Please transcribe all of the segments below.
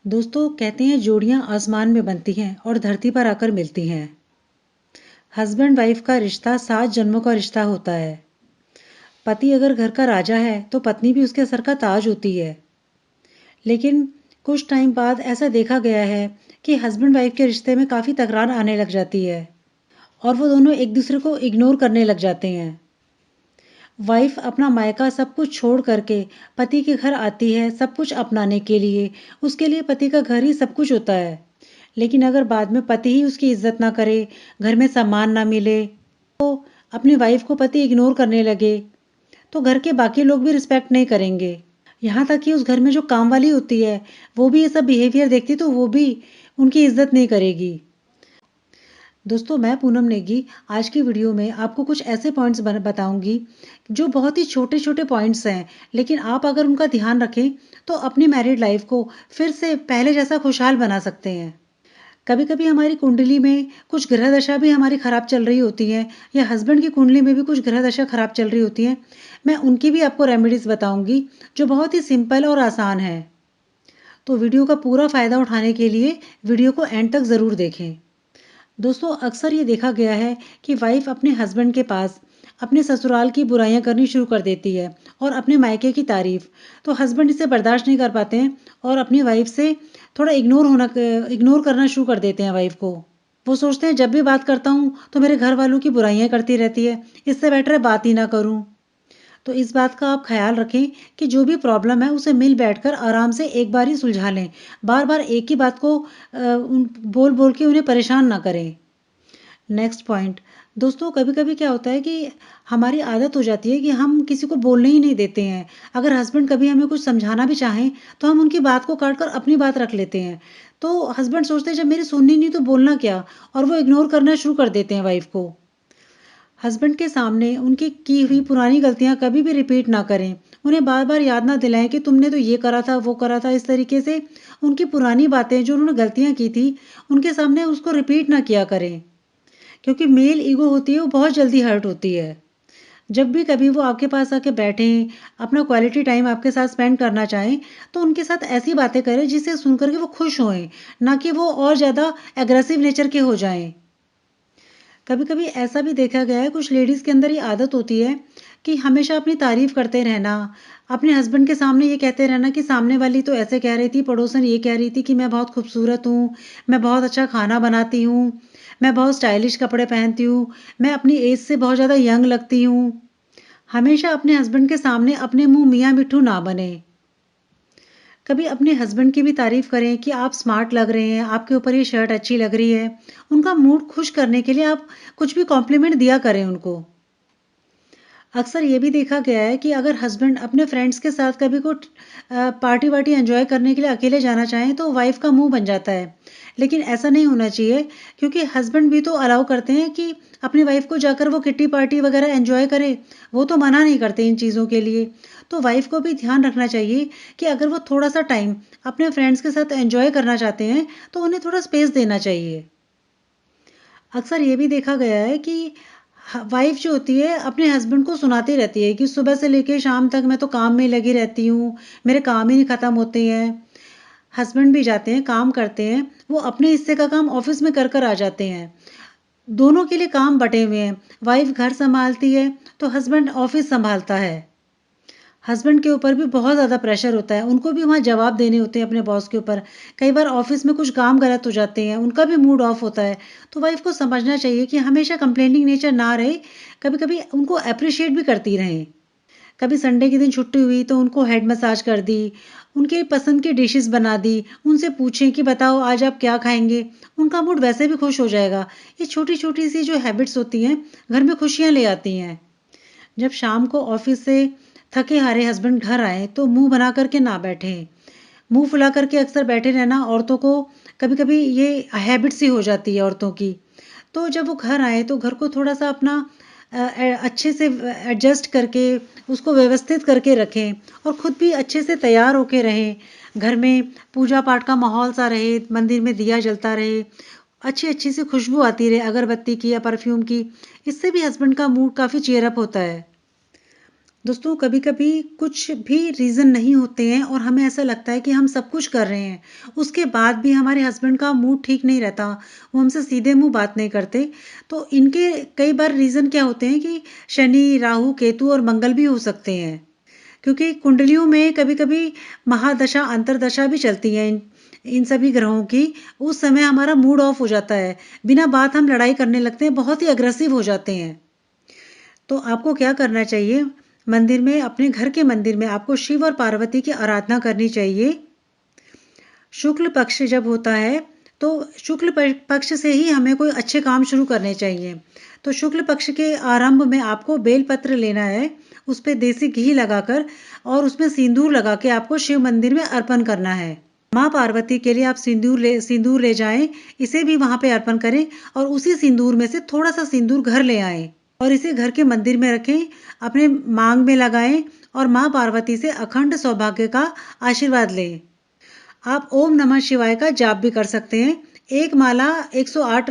दोस्तों कहते हैं जोड़ियां आसमान में बनती हैं और धरती पर आकर मिलती हैं। हस्बैंड वाइफ का रिश्ता 7 जन्मों का रिश्ता होता है। पति अगर घर का राजा है तो पत्नी भी उसके सर का ताज होती है। लेकिन कुछ टाइम बाद ऐसा देखा गया है कि हस्बैंड वाइफ के रिश्ते में काफ़ी तकरार आने लग जाती है और वो दोनों एक दूसरे को इग्नोर करने लग जाते हैं। वाइफ अपना मायका सब कुछ छोड़ करके पति के घर आती है सब कुछ अपनाने के लिए। उसके लिए पति का घर ही सब कुछ होता है। लेकिन अगर बाद में पति ही उसकी इज्जत ना करे, घर में सम्मान ना मिले, अपनी वाइफ को पति इग्नोर करने लगे, तो घर के बाकी लोग भी रिस्पेक्ट नहीं करेंगे। यहाँ तक कि उस घर में जो काम वाली होती है वो भी ये सब बिहेवियर देखती तो वो भी उनकी इज्जत नहीं करेगी। दोस्तों मैं पूनम नेगी आज की वीडियो में आपको कुछ ऐसे पॉइंट्स बताऊंगी जो बहुत ही छोटे छोटे पॉइंट्स हैं, लेकिन आप अगर उनका ध्यान रखें तो अपनी मैरिड लाइफ को फिर से पहले जैसा खुशहाल बना सकते हैं। कभी कभी हमारी कुंडली में कुछ ग्रह दशा भी हमारी खराब चल रही होती है या हस्बैंड की कुंडली में भी कुछ ग्रह दशा खराब चल रही होती है। मैं उनकी भी आपको रेमेडीज बताऊंगी जो बहुत ही सिंपल और आसान है। तो वीडियो का पूरा फायदा उठाने के लिए वीडियो को एंड तक ज़रूर देखें। दोस्तों अक्सर ये देखा गया है कि वाइफ अपने हस्बैंड के पास अपने ससुराल की बुराइयां करनी शुरू कर देती है और अपने मायके की तारीफ। तो हस्बैंड इसे बर्दाश्त नहीं कर पाते हैं और अपनी वाइफ से थोड़ा इग्नोर करना शुरू कर देते हैं वाइफ को। वो सोचते हैं जब भी बात करता हूँ तो मेरे घर वालों की बुराइयां करती रहती है, इससे बेटर है बात ही ना करूँ। तो इस बात का आप ख्याल रखें कि जो भी प्रॉब्लम है उसे मिल बैठकर आराम से एक बार ही सुलझा लें। बार बार एक ही बात को बोल बोल के उन्हें परेशान ना करें। नेक्स्ट पॉइंट, दोस्तों कभी कभी क्या होता है कि हमारी आदत हो जाती है कि हम किसी को बोलने ही नहीं देते हैं। अगर हस्बैंड कभी हमें कुछ समझाना भी चाहें तो हम उनकी बात को काट कर अपनी बात रख लेते हैं। तो हस्बैंड सोचते हैं जब मेरी सुननी नहीं तो बोलना क्या, और वो इग्नोर करना शुरू कर देते हैं वाइफ को। हस्बैंड के सामने उनकी की हुई पुरानी गलतियां कभी भी रिपीट ना करें। उन्हें बार बार याद ना दिलाएं कि तुमने तो ये करा था वो करा था। इस तरीके से उनकी पुरानी बातें जो उन्होंने गलतियां की थी उनके सामने उसको रिपीट ना किया करें, क्योंकि मेल ईगो होती है वो बहुत जल्दी हर्ट होती है। जब भी कभी वो आपके पास आके बैठें, अपना क्वालिटी टाइम आपके साथ स्पेंड करना चाहें, तो उनके साथ ऐसी बातें करें जिससे सुनकर के वो खुश होएं, ना कि वो और ज़्यादा एग्रेसिव नेचर के हो जाएं। कभी कभी ऐसा भी देखा गया है कुछ लेडीज़ के अंदर ये आदत होती है कि हमेशा अपनी तारीफ करते रहना, अपने हस्बैंड के सामने ये कहते रहना कि सामने वाली तो ऐसे कह रही थी, पड़ोसन ये कह रही थी कि मैं बहुत खूबसूरत हूँ, मैं बहुत अच्छा खाना बनाती हूँ, मैं बहुत स्टाइलिश कपड़े पहनती हूँ, मैं अपनी एज से बहुत ज़्यादा यंग लगती हूँ। हमेशा अपने हस्बैंड के सामने अपने मुंह मियाँ मिट्ठू ना बने। कभी अपने हस्बैंड की भी तारीफ करें कि आप स्मार्ट लग रहे हैं, आपके ऊपर ये शर्ट अच्छी लग रही है। उनका मूड खुश करने के लिए आप कुछ भी कॉम्प्लीमेंट दिया करें उनको। अक्सर ये भी देखा गया है कि अगर हस्बैंड अपने फ्रेंड्स के साथ कभी कुछ पार्टी वार्टी एंजॉय करने के लिए अकेले जाना चाहें तो वाइफ का मुंह बन जाता है। लेकिन ऐसा नहीं होना चाहिए, क्योंकि हस्बैंड भी तो अलाउ करते हैं कि अपनी वाइफ को जाकर वो किट्टी पार्टी वगैरह एंजॉय करे। वो तो मना नहीं करते इन चीज़ों के लिए। तो वाइफ को भी ध्यान रखना चाहिए कि अगर वो थोड़ा सा टाइम अपने फ्रेंड्स के साथ एंजॉय करना चाहते हैं तो उन्हें थोड़ा स्पेस देना चाहिए। अक्सर ये भी देखा गया है कि वाइफ जो होती है अपने हस्बैंड को सुनाती रहती है कि सुबह से लेकर शाम तक मैं तो काम में लगी रहती हूँ, मेरे काम ही नहीं खत्म होते हैं। हस्बैंड भी जाते हैं काम करते हैं, वो अपने हिस्से का काम ऑफिस में कर कर आ जाते हैं। दोनों के लिए काम बटे हुए हैं। वाइफ घर संभालती है तो हस्बैंड ऑफिस संभालता है। हस्बैंड के ऊपर भी बहुत ज़्यादा प्रेशर होता है, उनको भी वहाँ जवाब देने होते हैं अपने बॉस के ऊपर। कई बार ऑफिस में कुछ काम गलत हो जाते हैं, उनका भी मूड ऑफ होता है। तो वाइफ को समझना चाहिए कि हमेशा कंप्लेनिंग नेचर ना रहे, कभी कभी उनको अप्रिशिएट भी करती रहें। कभी संडे के दिन छुट्टी हुई तो उनको हेड मसाज कर दी, उनके पसंद की डिशेस बना दी, उनसे पूछें कि बताओ आज आप क्या खाएंगे। उनका मूड वैसे भी खुश हो जाएगा। ये छोटी छोटी सी जो हैबिट्स होती हैं घर में खुशियाँ ले आती हैं। जब शाम को ऑफिस से थके हारे हस्बैंड घर आए तो मुंह बना करके ना बैठे। मुंह फुला करके अक्सर बैठे रहना औरतों को कभी कभी ये हैबिट सी हो जाती है औरतों की। तो जब वो घर आए तो घर को थोड़ा सा अपना अच्छे से एडजस्ट करके उसको व्यवस्थित करके रखें और ख़ुद भी अच्छे से तैयार होके रहें। घर में पूजा पाठ का माहौल सा रहे, मंदिर में दिया जलता रहे, अच्छी अच्छी सी खुशबू आती रहे अगरबत्ती की या परफ्यूम की। इससे भी हस्बैंड का मूड काफ़ी चेयर अप होता है। दोस्तों कभी-कभी कुछ भी रीज़न नहीं होते हैं और हमें ऐसा लगता है कि हम सब कुछ कर रहे हैं। उसके बाद भी हमारे हस्बैंड का मूड ठीक नहीं रहता, वो हमसे सीधे मुँह बात नहीं करते। तो इनके कई बार रीज़न क्या होते हैं कि शनि, राहु, केतु और मंगल भी हो सकते हैं। क्योंकि कुंडलियों में कभी-कभी महादशा, अंतर्दशा भी चलती है इन इन सभी ग्रहों की। उस समय हमारा मूड ऑफ हो जाता है। बिना बात हम लड़ाई करने लगते हैं, बहुत ही अग्रेसिव हो जाते हैं। तो आपको क्या करना चाहिए? मंदिर में अपने घर के मंदिर में आपको शिव और पार्वती की आराधना करनी चाहिए। शुक्ल पक्ष जब होता है, तो शुक्ल पक्ष से ही हमें कोई अच्छे काम शुरू करने चाहिए। तो शुक्ल पक्ष के आरंभ में आपको बेलपत्र लेना है, उस पे देसी घी लगाकर और उसमें सिंदूर लगा के आपको शिव मंदिर में अर्पण करना है। माँ पार्वती के लिए आप सिंदूर ले जाएँ, इसे भी वहाँ पे अर्पण करें और उसी सिंदूर में से थोड़ा-सा सिंदूर घर ले आएँ और इसे घर के मंदिर में रखें, अपने मांग में लगाएँ और माँ पार्वती से अखंड सौभाग्य का आशीर्वाद लें। आप ओम नमः शिवाय का जाप भी कर सकते हैं। एक माला 108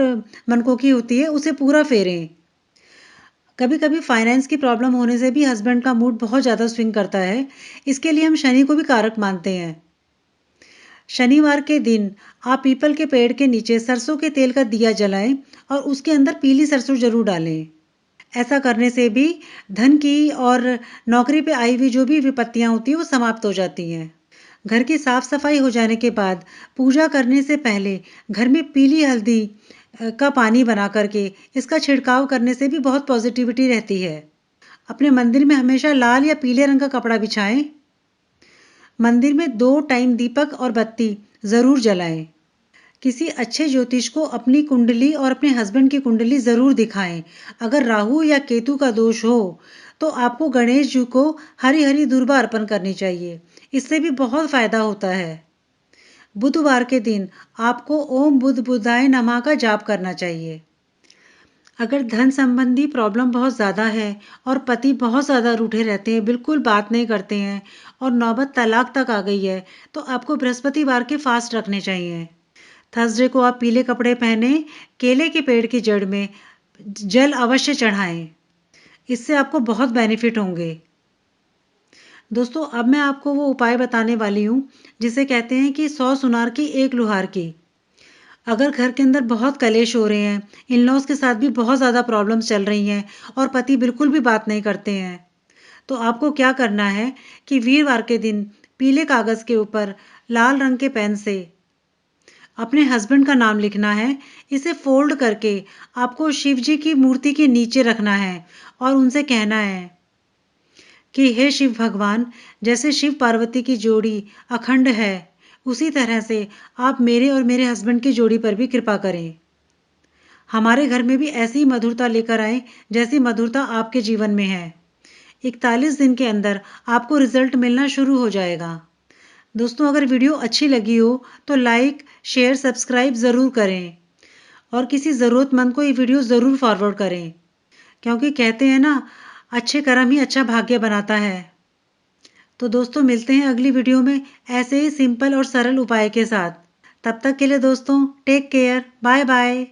मनकों की होती है, उसे पूरा फेरें। कभी-कभी फाइनेंस की प्रॉब्लम होने से भी हस्बैंड का मूड बहुत ज़्यादा स्विंग करता है। इसके लिए हम शनि को भी कारक मानते हैं। शनिवार के दिन आप पीपल के पेड़ के नीचे सरसों के तेल का दिया जलाएं और उसके अंदर पीली सरसों जरूर डालें। ऐसा करने से भी धन की और नौकरी पे आई हुई जो भी विपत्तियां होती हैं वो समाप्त हो जाती हैं। घर की साफ सफाई हो जाने के बाद पूजा करने से पहले घर में पीली हल्दी का पानी बना करके इसका छिड़काव करने से भी बहुत पॉजिटिविटी रहती है। अपने मंदिर में हमेशा लाल या पीले रंग का कपड़ा बिछाएं। मंदिर में 2 टाइम दीपक और बत्ती जरूर जलाएं। किसी अच्छे ज्योतिष को अपनी कुंडली और अपने हस्बैंड की कुंडली जरूर दिखाएं। अगर राहु या केतु का दोष हो तो आपको गणेश जी को हरी हरी दूर्वा अर्पण करनी चाहिए। इससे भी बहुत फायदा होता है। बुधवार के दिन आपको ओम बुध बुधाय नमः का जाप करना चाहिए। अगर धन संबंधी प्रॉब्लम बहुत ज़्यादा है और पति बहुत ज़्यादा रूठे रहते हैं, बिल्कुल बात नहीं करते हैं और नौबत तलाक तक आ गई है, तो आपको बृहस्पतिवार के फास्ट रखने चाहिए। थर्सडे को आप पीले कपड़े पहने, केले के पेड़ की जड़ में जल अवश्य चढ़ाएं। इससे आपको बहुत बेनिफिट होंगे। दोस्तों अब मैं आपको वो उपाय बताने वाली हूँ जिसे कहते हैं कि 100 सुनार की एक लुहार की। अगर घर के अंदर बहुत कलेश हो रहे हैं, इन लॉज के साथ भी बहुत ज़्यादा प्रॉब्लम्स चल रही हैं और पति बिल्कुल भी बात नहीं करते हैं, तो आपको क्या करना है कि वीरवार के दिन पीले कागज़ के ऊपर लाल रंग के पेन से अपने हस्बैंड का नाम लिखना है। इसे फोल्ड करके आपको शिव जी की मूर्ति के नीचे रखना है और उनसे कहना है कि हे शिव भगवान, जैसे शिव पार्वती की जोड़ी अखंड है, उसी तरह से आप मेरे और मेरे हस्बैंड की जोड़ी पर भी कृपा करें। हमारे घर में भी ऐसी मधुरता लेकर आए जैसी मधुरता आपके जीवन में है। 41 दिन के अंदर आपको रिजल्ट मिलना शुरू हो जाएगा। दोस्तों अगर वीडियो अच्छी लगी हो तो लाइक, शेयर, सब्सक्राइब ज़रूर करें और किसी ज़रूरतमंद को ये वीडियो ज़रूर फॉरवर्ड करें, क्योंकि कहते हैं ना, अच्छे कर्म ही अच्छा भाग्य बनाता है। तो दोस्तों मिलते हैं अगली वीडियो में ऐसे ही सिंपल और सरल उपाय के साथ। तब तक के लिए दोस्तों टेक केयर, बाय बाय।